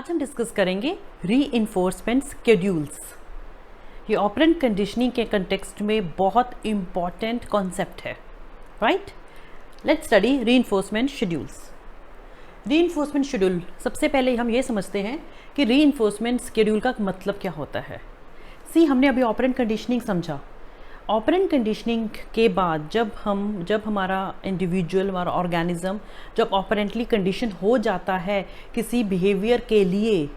आज हम डिस्कस करेंगे रीइंफोर्समेंट शेड्यूल्स। ये ऑपरेंट कंडीशनिंग के कंटेक्स्ट में बहुत इंपॉर्टेंट कॉन्सेप्ट है, right. Let's study reinforcement schedules. Reinforcement schedule, सबसे पहले हम ये समझते हैं कि रीइंफोर्समेंट शेड्यूल का मतलब क्या होता है। हमने अभी ऑपरेंट कंडीशनिंग समझा। ऑपरेंट कंडीशनिंग के बाद जब हमारा इंडिविजुअल, हमारा ऑर्गेनिज्म जब ऑपरेंटली कंडीशन हो जाता है किसी बिहेवियर के लिए,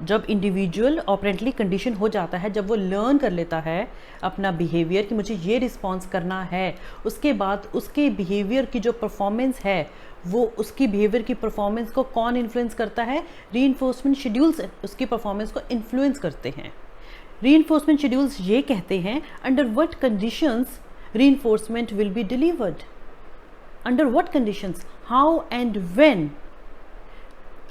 जब इंडिविजुअल ऑपरेंटली कंडीशन हो जाता है, जब वो लर्न कर लेता है अपना बिहेवियर कि मुझे ये रिस्पॉन्स करना है, उसके बाद उसके बिहेवियर की जो परफॉर्मेंस है, वो उसकी बिहेवियर की परफॉर्मेंस को कौन इन्फ्लुएंस करता है? रीइंफोर्समेंट शेड्यूल्स उसकी परफॉर्मेंस को इन्फ्लुएंस करते हैं। रीइंफोर्समेंट शेड्यूल्स ये कहते हैं under what conditions reinforcement will be delivered, under what conditions, how and when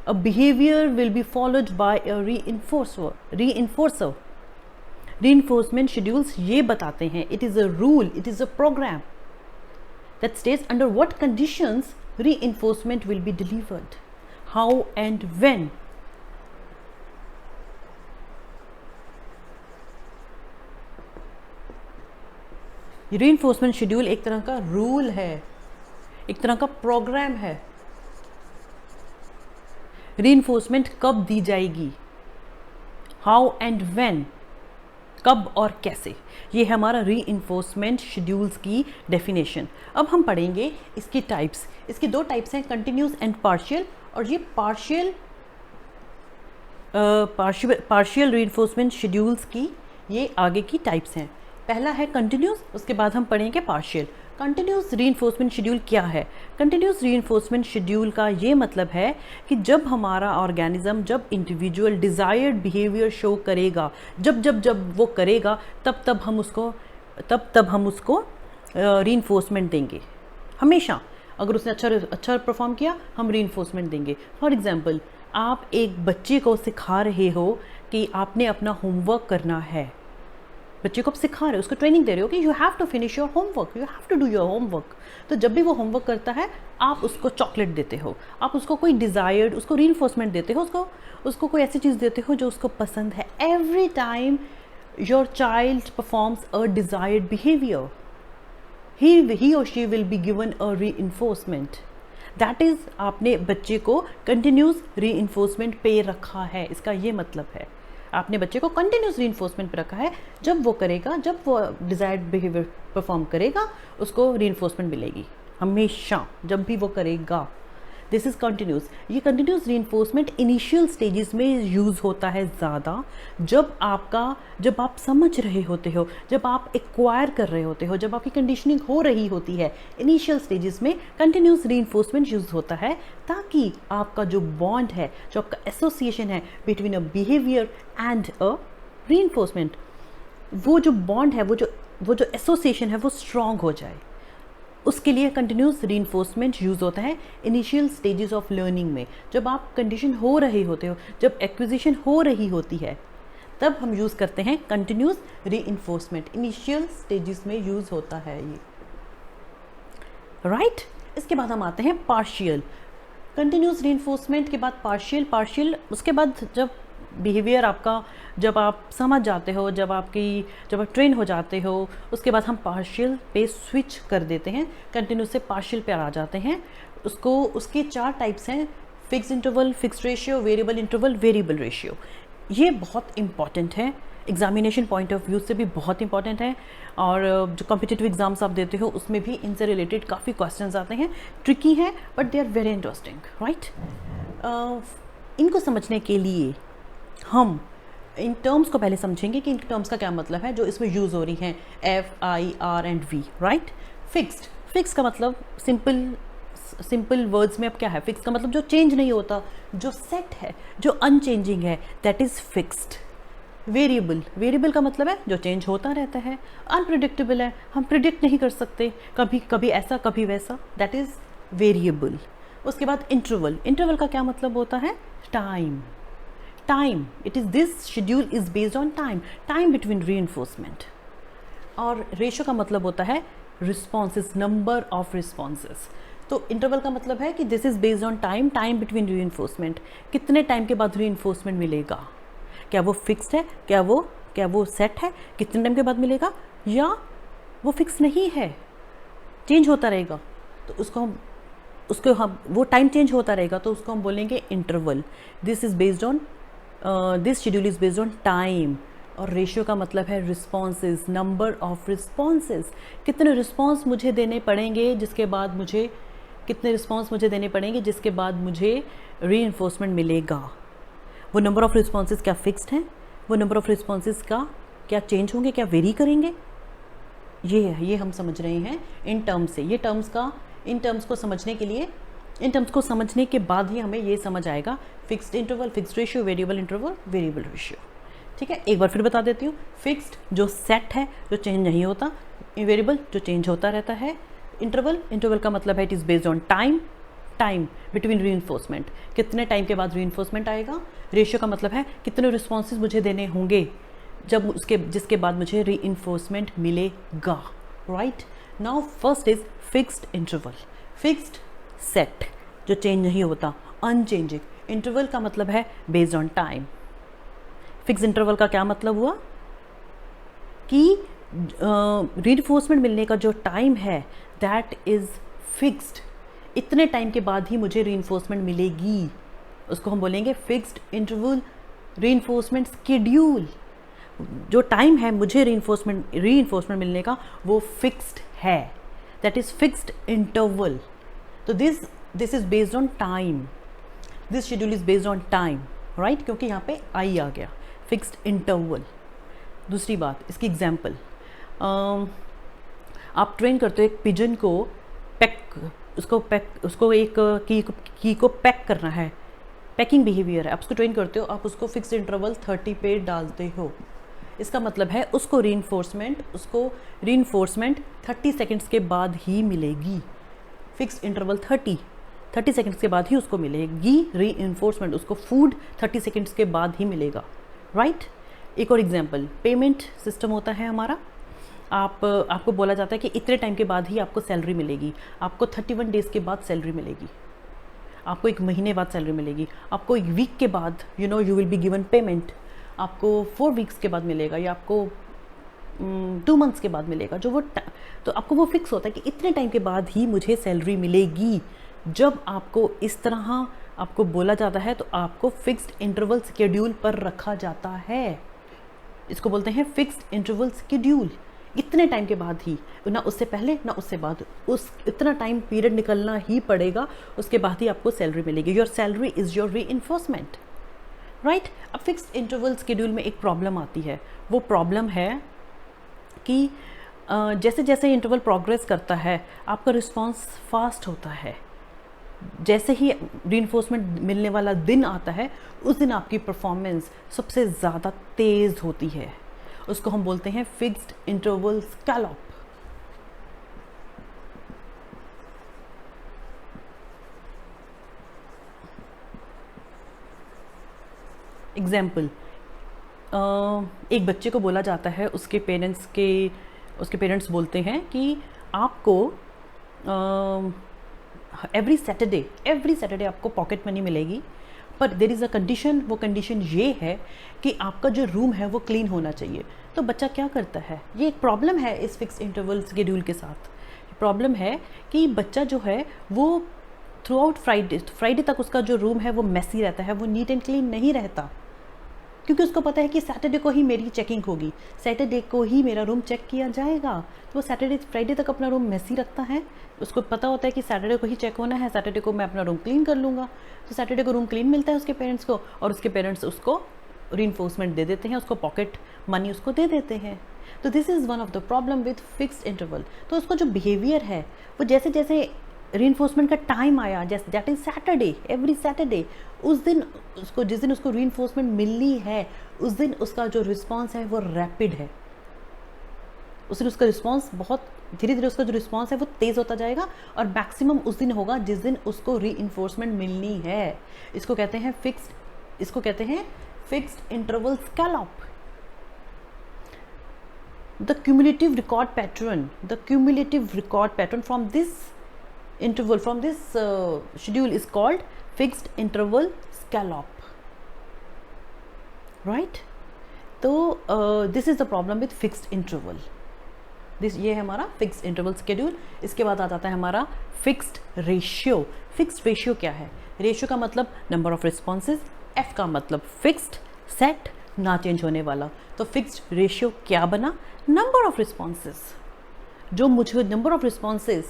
a behavior will be followed by a reinforcer. Reinforcement schedules ये बताते हैं, it is a rule, it is a program that states under what conditions reinforcement will be delivered, how and when. reinforcement schedule एक तरह का rule है, एक तरह का प्रोग्राम है। रीइंफोर्समेंट कब दी जाएगी, हाउ एंड व्हेन, कब और कैसे, ये है हमारा रीइंफोर्समेंट शेड्यूल्स की डेफिनेशन। अब हम पढ़ेंगे इसकी टाइप्स। इसकी दो टाइप्स हैं, कंटिन्यूस एंड पार्शियल। और ये पार्शियल रीइंफोर्समेंट शेड्यूल्स की ये आगे की टाइप्स हैं। पहला है कंटिन्यूस, उसके बाद हम पढ़ेंगे पार्शियल। कंटिन्यूस रीइंफोर्समेंट शेड्यूल क्या है? कंटिन्यूस रीइंफोर्समेंट शेड्यूल का ये मतलब है कि जब हमारा ऑर्गेनिज्म, जब इंडिविजुअल डिज़ायर्ड बिहेवियर शो करेगा, जब वो करेगा, तब हम उसको रीइंफोर्समेंट देंगे। हमेशा अगर उसने अच्छा परफॉर्म किया, हम रीइंफोर्समेंट देंगे। फॉर एग्जांपल, आप एक बच्चे को सिखा रहे हो कि आपने अपना होमवर्क करना है। बच्चे को आप सिखा रहे हो, उसको ट्रेनिंग दे रहे हो कि you have to finish your homework, you have to do your homework. तो जब भी वो होमवर्क करता है, आप उसको चॉकलेट देते हो, आप उसको कोई डिज़ायर्ड, उसको रीइंफोर्समेंट देते हो, उसको कोई ऐसी चीज़ देते हो जो उसको पसंद है। Every time your child performs a desired behaviour, he और she will be given a reinforcement. That is, आपने बच्चे को कंटिन्यूस रीइंफोर्समेंट पे रखा है। इसका ये मतलब है आपने बच्चे को कंटिन्यूस रीइंफोर्समेंट पे रखा है। जब वो करेगा, जब वो डिज़ायर्ड बिहेवियर परफॉर्म करेगा, उसको रीइंफोर्समेंट मिलेगी हमेशा, जब भी वो करेगा। This is continuous. ये कंटिन्यूस रीइंफोर्समेंट इनिशियल स्टेजेस में यूज़ होता है ज़्यादा, जब आप समझ रहे होते हो, जब आप एक्वायर कर रहे होते हो, जब आपकी कंडीशनिंग हो रही होती है। इनिशियल स्टेजेस में कंटिन्यूस रीइंफोर्समेंट यूज़ होता है ताकि आपका जो बॉन्ड है, जो आपका एसोसिएशन है between a behaviour and a reinforcement, वो जो बॉन्ड है, वो जो एसोसिएशन है, वो स्ट्रॉन्ग हो जाए। उसके लिए कंटिन्यूस रीइंफोर्समेंट यूज़ होता है इनिशियल स्टेजेस ऑफ लर्निंग में। जब आप कंडीशन हो रहे होते हो, जब एक्विजिशन हो रही होती है, तब हम यूज़ करते हैं कंटिन्यूस रीइंफोर्समेंट। इनिशियल स्टेजेस में यूज़ होता है ये, राइट। इसके बाद हम आते हैं पार्शियल। कंटिन्यूस रीइंफोर्समेंट के बाद पार्शियल, उसके बाद जब बिहेवियर आपका, जब आप समझ जाते हो, जब आप ट्रेन हो जाते हो, उसके बाद हम पार्शियल पे स्विच कर देते हैं, कंटिन्यूस से पार्शियल पे आ जाते हैं। उसके 4 टाइप्स हैं, fixed interval, fixed ratio, variable interval, variable ratio. ये बहुत इंपॉर्टेंट है, एग्जामिनेशन पॉइंट ऑफ व्यू से भी बहुत इंपॉर्टेंट है। और जो कॉम्पिटिटिव एग्जाम्स आप देते हो, उसमें भी इनसे रिलेटेड काफ़ी क्वेश्चंस आते हैं। ट्रिकी हैं but they are very interesting, right. इनको समझने के लिए हम इन टर्म्स को पहले समझेंगे कि इन टर्म्स का क्या मतलब है जो इसमें यूज़ हो रही हैं, FIR and V, right. Fixed का मतलब सिंपल वर्ड्स में अब क्या है? फिक्स का मतलब जो चेंज नहीं होता, जो सेट है, जो अनचेंजिंग है, दैट इज़ फिक्स्ड। वेरिएबल का मतलब है जो चेंज होता रहता है, अनप्रिडिक्टेबल है, हम प्रिडिक्ट नहीं कर सकते, कभी ऐसा कभी वैसा, दैट इज़ वेरिएबल। उसके बाद इंटरवल का क्या मतलब होता है? Time. It is this schedule is based on time between reinforcement। और रेशियो का मतलब होता है रिस्पॉन्सेस, नंबर ऑफ रिस्पॉन्सेस। तो इंटरवल का मतलब है कि this is based on time, time between reinforcement, कितने टाइम के बाद रीइंफोर्समेंट मिलेगा, क्या वो फिक्स्ड है, क्या वो सेट है, कितने टाइम के बाद मिलेगा, या वो फिक्स नहीं है, चेंज होता रहेगा। तो उसको हम वो टाइम चेंज होता रहेगा तो उसको हम बोलेंगे interval. This is based on this schedule is based on time. और रेशियो का मतलब है रिस्पॉन्सेज, नंबर ऑफ रिस्पॉन्सेज, कितने रिस्पॉन्स मुझे देने पड़ेंगे जिसके बाद मुझे रीइंफोर्समेंट मिलेगा। वो नंबर ऑफ रिस्पॉन्सेज क्या फिक्स्ड हैं, वो नंबर ऑफ रिस्पॉन्सेज का क्या चेंज होंगे, क्या वेरी करेंगे, ये हम समझ रहे हैं इन टर्म्स से। इन टर्म्स को समझने के बाद ही हमें ये समझ आएगा fixed interval, fixed ratio, variable interval, variable ratio. ठीक है, एक बार फिर बता देती हूँ। फिक्स्ड जो सेट है, जो चेंज नहीं होता, वेरिएबल जो चेंज होता रहता है, इंटरवल का मतलब है it is based on time between reinforcement, कितने टाइम के बाद रीइंफोर्समेंट आएगा। रेशियो का मतलब है कितने रिस्पॉन्सेज मुझे देने होंगे जिसके बाद मुझे रीइंफोर्समेंट मिलेगा। Right, now first is fixed interval, fixed set जो चेंज नहीं होता, अनचेंजिंग। इंटरवल का मतलब है based on time. Fix interval का क्या मतलब हुआ कि रीइंफोर्समेंट मिलने का जो टाइम है दैट इज फिक्स्ड, इतने टाइम के बाद ही मुझे रीइंफोर्समेंट मिलेगी, उसको हम बोलेंगे फिक्स्ड इंटरवल रीइंफोर्समेंट शेड्यूल। जो टाइम है मुझे रीइंफोर्समेंट मिलने का वो फिक्स्ड है, दैट इज फिक्स्ड इंटरवल। तो this is based on time, this schedule is based on time, right, क्योंकि यहाँ पे आई आ गया, फिक्स्ड इंटरवल। दूसरी बात, इसकी एग्जाम्पल, आप ट्रेन करते हो एक पिजन को उसको एक की को पैक करना है, पैकिंग बिहेवियर है, आप उसको ट्रेन करते हो, आप उसको फिक्स्ड इंटरवल 30 पे डालते हो। इसका मतलब है उसको रीइंफोर्समेंट 30 सेकंड्स के बाद ही मिलेगी। फिक्स्ड इंटरवल 30 सेकंड्स के बाद ही उसको मिलेगी रीइंफोर्समेंट, उसको फूड 30 सेकंड्स के बाद ही मिलेगा। राइट, एक और एग्जांपल, पेमेंट सिस्टम होता है हमारा, आपको बोला जाता है कि इतने टाइम के बाद ही आपको सैलरी मिलेगी, आपको 31 डेज़ के बाद सैलरी मिलेगी, आपको एक महीने बाद सैलरी मिलेगी, आपको एक वीक के बाद you will be given payment, आपको 4 वीक्स के बाद मिलेगा, या आपको 2 मंथ्स के बाद मिलेगा। तो आपको वो फिक्स होता है कि इतने टाइम के बाद ही मुझे सैलरी मिलेगी। जब आपको इस तरह आपको बोला जाता है तो आपको फिक्स्ड इंटरवल शेड्यूल पर रखा जाता है, इसको बोलते हैं फिक्स्ड इंटरवल शेड्यूल। इतने टाइम के बाद ही, ना उससे पहले ना उससे बाद, इतना टाइम पीरियड निकलना ही पड़ेगा, उसके बाद ही आपको सैलरी मिलेगी। Your salary is your reinforcement. Right, अब फिक्स्ड इंटरवल शेड्यूल में एक प्रॉब्लम आती है, वो प्रॉब्लम है कि जैसे जैसे इंटरवल प्रोग्रेस करता है आपका रिस्पॉन्स फास्ट होता है। जैसे ही रीइंफोर्समेंट मिलने वाला दिन आता है उस दिन आपकी परफॉर्मेंस सबसे ज़्यादा तेज़ होती है, उसको हम बोलते हैं फिक्स्ड इंटरवल स्कैलॉप। एग्जाम्पल, एक बच्चे को बोला जाता है, उसके पेरेंट्स बोलते हैं कि आपको एवरी सैटरडे आपको पॉकेट मनी मिलेगी, पर देर इज़ अ कंडीशन, वो कंडीशन ये है कि आपका जो रूम है वो क्लीन होना चाहिए। तो बच्चा क्या करता है, ये एक प्रॉब्लम है इस फिक्स इंटरवल शेड्यूल के साथ। प्रॉब्लम है कि बच्चा जो है वो थ्रू आउट फ्राइडे तक उसका जो रूम है वो मेसी रहता है, वो नीट एंड क्लीन नहीं रहता, क्योंकि उसको पता है कि सैटरडे को ही मेरी चेकिंग होगी, सैटरडे को ही मेरा रूम चेक किया जाएगा। तो वो फ्राइडे तक अपना रूम मेसी रखता है, उसको पता होता है कि सैटरडे को ही चेक होना है, सैटरडे को मैं अपना रूम क्लीन कर लूँगा। तो सैटरडे को रूम क्लीन मिलता है उसके पेरेंट्स को, और उसके पेरेंट्स उसको रीइंफोर्समेंट दे देते हैं, उसको पॉकेट मनी उसको दे देते हैं। तो this is one of the problem with fixed interval. तो उसको जो बिहेवियर है वो जैसे जैसे रीइंफोर्समेंट का टाइम आया, जैसे that is Saturday, every Saturday, उस दिन उसको, जिस दिन उसको रीइंफोर्समेंट मिलनी है, उस दिन उसका जो रिस्पॉन्स है वो रैपिड है, उस दिन उसका रिस्पॉन्स बहुत धीरे धीरे, उसका जो रिस्पॉन्स है वो तेज़ होता जाएगा, और मैक्सिमम उस दिन होगा जिस दिन उसको रीइंफोर्समेंट मिलनी है। इसको कहते हैं fixed interval scallop. The cumulative record pattern from this interval, from this schedule is called fixed interval scallop, right? तो this is the problem with fixed interval. ये है हमारा फिक्स्ड इंटरवल स्केड्यूल. इसके बाद आ जाता है हमारा फिक्स्ड रेशियो. फिक्स्ड रेशियो क्या है? रेशियो का मतलब नंबर ऑफ रिस्पॉन्सेज, एफ का मतलब फिक्स्ड, सेट, ना चेंज होने वाला. तो फिक्स्ड रेशियो क्या बना? Number of responses. जो मुझे number of responses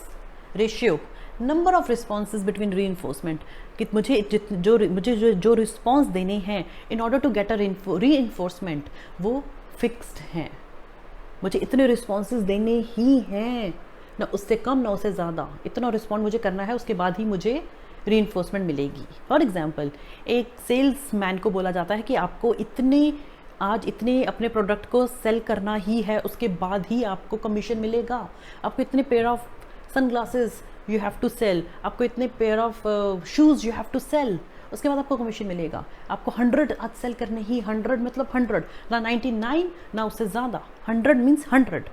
ratio, number of responses between reinforcement, कि मुझे जो रिस्पॉन्स देने हैं in order to get a reinforcement, वो फिक्स्ड हैं. मुझे इतने रिस्पॉन्सेज देने ही हैं, ना उससे कम ना उससे ज़्यादा. इतना रिस्पॉन्ड मुझे करना है, उसके बाद ही मुझे रीइंफोर्समेंट मिलेगी. फॉर एग्जांपल, एक सेल्समैन को बोला जाता है कि आपको आज इतने अपने प्रोडक्ट को सेल करना ही है, उसके बाद ही आपको कमीशन मिलेगा. आपको इतने pair of sunglasses you have to sell, आपको इतने pair of shoes you have to sell, उसके बाद आपको कमीशन मिलेगा. आपको 100 आज सेल करने ही, 100 मतलब 100, ना 99 ना उससे ज़्यादा. 100 मीन्स 100,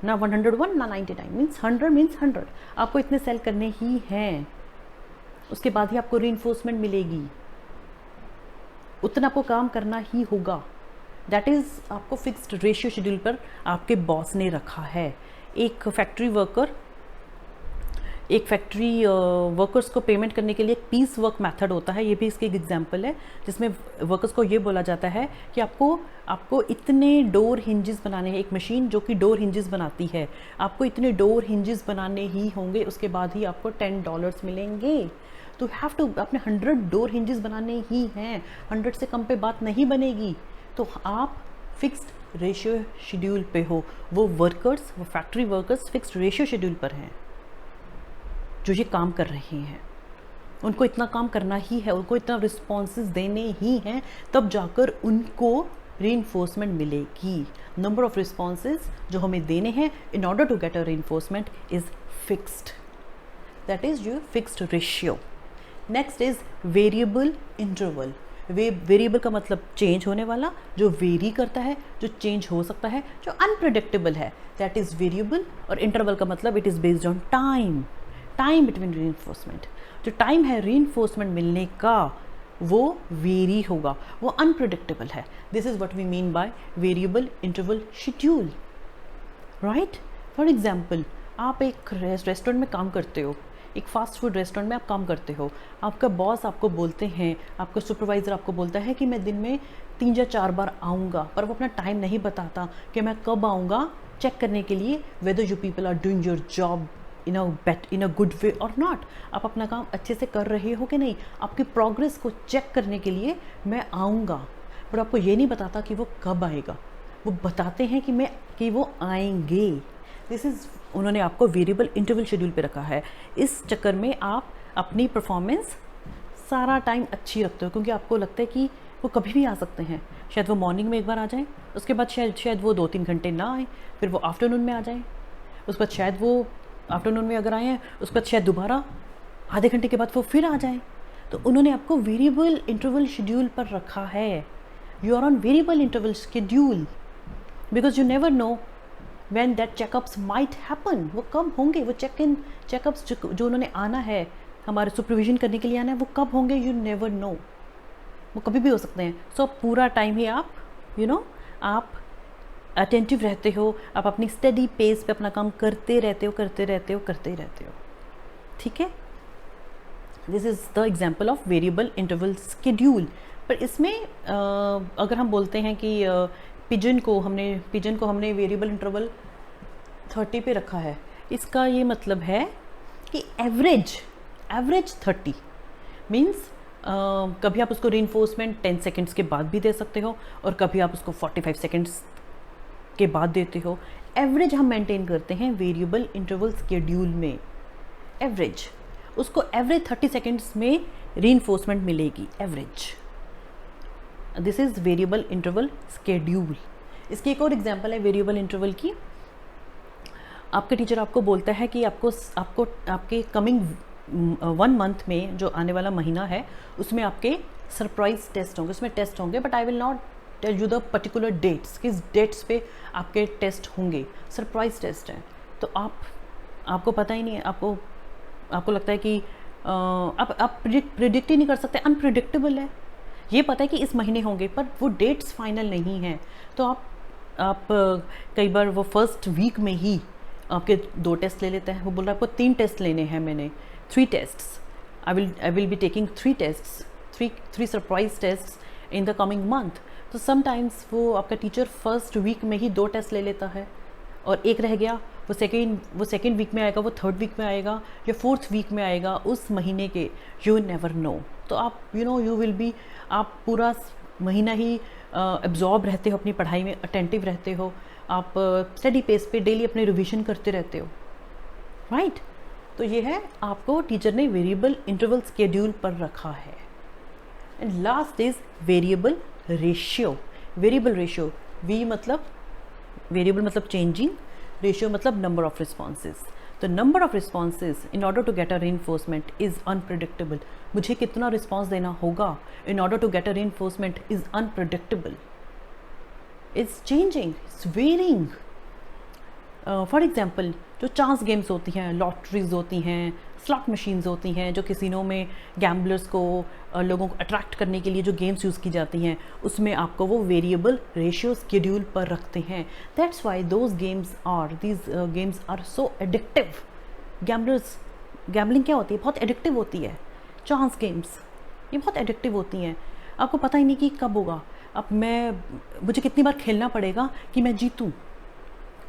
ना 101 ना 99, मीन्स 100 मीन्स 100. आपको इतने सेल करने ही हैं, उसके बाद ही आपको रीइंफोर्समेंट मिलेगी. उतना आपको काम करना ही होगा. दैट इज़ आपको फिक्स्ड रेशियो शेड्यूल पर आपके बॉस ने रखा है. एक फैक्ट्री वर्कर्स को पेमेंट करने के लिए एक पीस वर्क मेथड होता है. ये भी इसकी एक एग्जांपल है, जिसमें वर्कर्स को ये बोला जाता है कि आपको इतने डोर हिंजेस बनाने हैं. एक मशीन जो कि डोर हिंजेस बनाती है, आपको इतने डोर हिंजेस बनाने ही होंगे, उसके बाद ही आपको $10 मिलेंगे. तो हैव टू, आपने 100 डोर हिंजेस बनाने ही हैं, 100 से कम पे बात नहीं बनेगी. तो आप फिक्स्ड रेशियो शेड्यूल पे हो. वो factory workers fixed ratio schedule पर हैं, जो ये काम कर रहे हैं. उनको इतना काम करना ही है, उनको इतना रिस्पॉन्सेज देने ही हैं, तब जाकर उनको रीइंफोर्समेंट मिलेगी. नंबर ऑफ रिस्पॉन्सेज जो हमें देने हैं in order to get a reinforcement is fixed. That is your fixed ratio. Next is variable interval. Variable का मतलब चेंज होने वाला, जो वेरी करता है, जो चेंज हो सकता है, जो अनप्रेडिक्टेबल है, दैट इज वेरिएबल. और इंटरवल का मतलब it is based on time between reinforcement. जो टाइम है रीइंफोर्समेंट मिलने का, वो वेरी होगा, वो अनप्रेडिक्टेबल है. This is what we mean by variable interval schedule, right? For example, आप एक रेस्टोरेंट में काम करते हो, एक फास्ट फूड रेस्टोरेंट में आप काम करते हो. आपका बॉस आपको बोलते हैं, आपका सुपरवाइज़र आपको बोलता है कि मैं दिन में 3 या 4 बार आऊँगा, पर वो अपना टाइम नहीं बताता कि मैं कब आऊँगा, चेक करने के लिए whether you people are doing your job in a good way और नॉट. आप अपना काम अच्छे से कर रहे हो कि नहीं, आपकी प्रोग्रेस को चेक करने के लिए मैं आऊँगा. पर आपको ये नहीं बताता कि वो कब आएगा. वो बताते हैं कि वो आएंगे. दिस इज़, उन्होंने आपको वेरिएबल इंटरवल शेड्यूल पे रखा है. इस चक्कर में आप अपनी परफॉर्मेंस सारा टाइम अच्छी रखते हो, क्योंकि आपको लगता है कि वो कभी भी आ सकते हैं. शायद वो मॉर्निंग में एक बार आ जाएं, उसके बाद शायद वो 2-3 घंटे ना आए, फिर वो आफ्टरनून में आ जाएं, उसके बाद शायद वो आफ्टरनून में अगर आए हैं, उसके बाद शायद दोबारा आधे घंटे के बाद वो फिर आ जाएं. तो उन्होंने आपको वेरिएबल इंटरवल शेड्यूल पर रखा है. You are on variable interval schedule because you never know when that checkups might happen. वो कब होंगे, वो चेकअप्स जो उन्होंने आना है, हमारे सुपरविजन करने के लिए आना है, वो कब होंगे, यू नेवर नो. वो कभी भी हो सकते हैं. सो पूरा टाइम ही आप आप अटेंटिव रहते हो, आप अपनी स्टडी पेस पे अपना काम करते रहते हो. ठीक है? This is the example of variable interval schedule. पर इसमें अगर हम बोलते हैं कि पिजन को हमने वेरिएबल इंटरवल 30 पे रखा है, इसका ये मतलब है कि एवरेज 30 मीन्स कभी आप उसको रीइंफोर्समेंट 10 सेकेंड्स के बाद भी दे सकते हो, और कभी आप उसको 45 सेकेंड्स के बाद देते हो. एवरेज हम मेंटेन करते हैं वेरिएबल इंटरवल स्केड्यूल में. एवरेज, उसको एवरेज 30 सेकेंड्स में रीइंफोर्समेंट मिलेगी, average. This is variable interval schedule. इसकी एक और एग्जांपल है वेरिएबल इंटरवल की. आपके टीचर आपको बोलता है कि आपको आपके कमिंग 1 मंथ में, जो आने वाला महीना है, उसमें आपके सरप्राइज टेस्ट होंगे, उसमें टेस्ट होंगे, but I will not tell you the particular dates, किस डेट्स पे आपके टेस्ट होंगे. सरप्राइज टेस्ट है, तो आपको पता ही नहीं है, आपको आपको लगता है कि आप प्रिडिक्ट ही नहीं कर सकते, अनप्रिडिक्टेबल है। ये पता है कि इस महीने होंगे पर वो डेट्स फाइनल नहीं हैं। तो आप कई बार वो फर्स्ट वीक में ही आपके 2 टेस्ट ले लेते हैं। वो बोल रहा है आपको 3 टेस्ट लेने हैं, मैंने 3 tests, I will be taking 3 tests, 3 surprise test in the coming month. तो समटाइम्स वो आपका टीचर फर्स्ट वीक में ही 2 टेस्ट ले लेता है और एक रह गया, वो सेकेंड वीक में आएगा, वो थर्ड वीक में आएगा या फोर्थ वीक में आएगा उस महीने के, यू नेवर नो। तो आप यू विल बी, आप पूरा महीना ही एब्जॉर्ब रहते हो अपनी पढ़ाई में, अटेंटिव रहते हो, आप स्टडी पेस पे डेली अपने रिविजन करते रहते हो, राइट। तो ये है, आपको टीचर ने वेरिएबल इंटरवल स्केड्यूल पर रखा है। And last is variable ratio. Variable ratio, we मतलब वेरिएबल मतलब चेंजिंग, रेशियो मतलब नंबर ऑफ रिस्पॉन्सेज। तो number of responses in order to get a reinforcement is unpredictable. मुझे कितना रिस्पॉन्स देना होगा in order to get a reinforcement is unpredictable, is changing, it's varying. For example, जो chance games होती हैं, lotteries होती हैं, स्लॉट मशीन्स होती हैं, जो कैसीनो में गैम्बलर्स को, लोगों को अट्रैक्ट करने के लिए जो गेम्स यूज़ की जाती हैं, उसमें आपको वो वेरिएबल रेशियो स्केड्यूल पर रखते हैं। That's why these games are so addictive. Gambling क्या होती है, बहुत एडिक्टिव होती है। चांस गेम्स ये बहुत एडिक्टिव होती हैं, आपको पता ही नहीं कि कब होगा, अब मुझे कितनी बार खेलना पड़ेगा कि मैं जीतूं।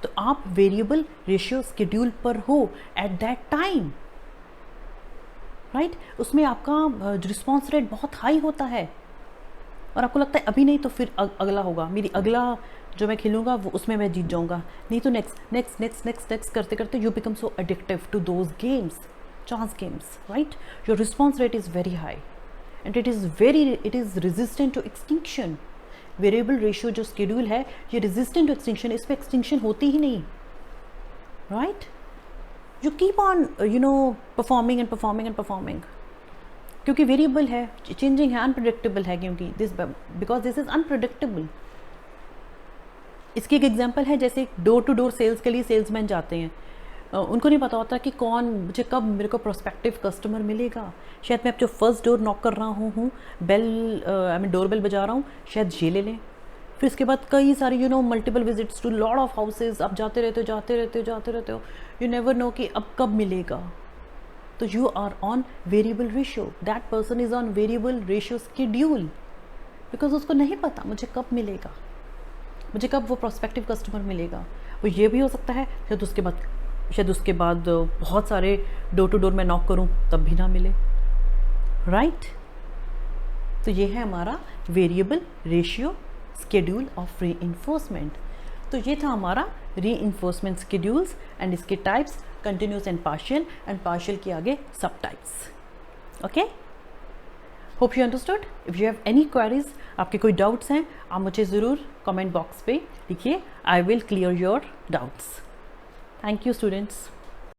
तो आप वेरिएबल रेशियो स्केड्यूल पर हो एट दैट टाइम, राइट। उसमें आपका रिस्पॉन्स रेट बहुत हाई होता है और आपको लगता है अभी नहीं तो फिर अगला होगा, मेरी अगला जो मैं खेलूंगा वो उसमें मैं जीत जाऊंगा, नहीं तो नेक्स्ट करते करते you become so addictive to those games, chance games, right. Your response rate is very high and it is resistant to extinction. Variable ratio जो स्केड्यूल है ये रेजिस्टेंट टू एक्सटिंक्शन, इस पर एक्सटिंक्शन होती ही नहीं, right. You keep on performing and performing, क्योंकि variable है, changing है, अनप्रिडिक्टेबल है, क्योंकि बिकॉज दिस इज अनप्रिडिक्टेबल। इसकी एक एग्जांपल है, जैसे डोर टू डोर सेल्स के लिए सेल्समैन जाते हैं, उनको नहीं पता होता कि मुझे कब मेरे को प्रोस्पेक्टिव कस्टमर मिलेगा। शायद मैं अब जो फर्स्ट डोर नॉक कर रहा हूँ, डोर बेल बजा रहा हूँ, शायद ये ले लें। फिर इसके बाद कई सारी multiple visits to lot of houses, आप जाते रहते हो, यू नेवर नो कि अब कब मिलेगा। तो you are on variable ratio, that person is on variable ratio schedule, because उसको नहीं पता मुझे कब मिलेगा, मुझे कब वो प्रोस्पेक्टिव कस्टमर मिलेगा। वो ये भी हो सकता है शायद उसके बाद बहुत सारे डोर टू डोर मैं नॉक करूं तब भी ना मिले, राइट। तो ये है हमारा variable ratio schedule of reinforcement. तो ये था हमारा रीइंफोर्समेंट स्केड्यूल्स एंड इसके टाइप्स, कंटिन्यूस एंड पार्शियल के आगे सब types. Okay, hope you understood. If you have any queries, आपके कोई डाउट्स हैं, आप मुझे ज़रूर कमेंट बॉक्स पे लिखिए, I will clear your doubts. Thank you, students.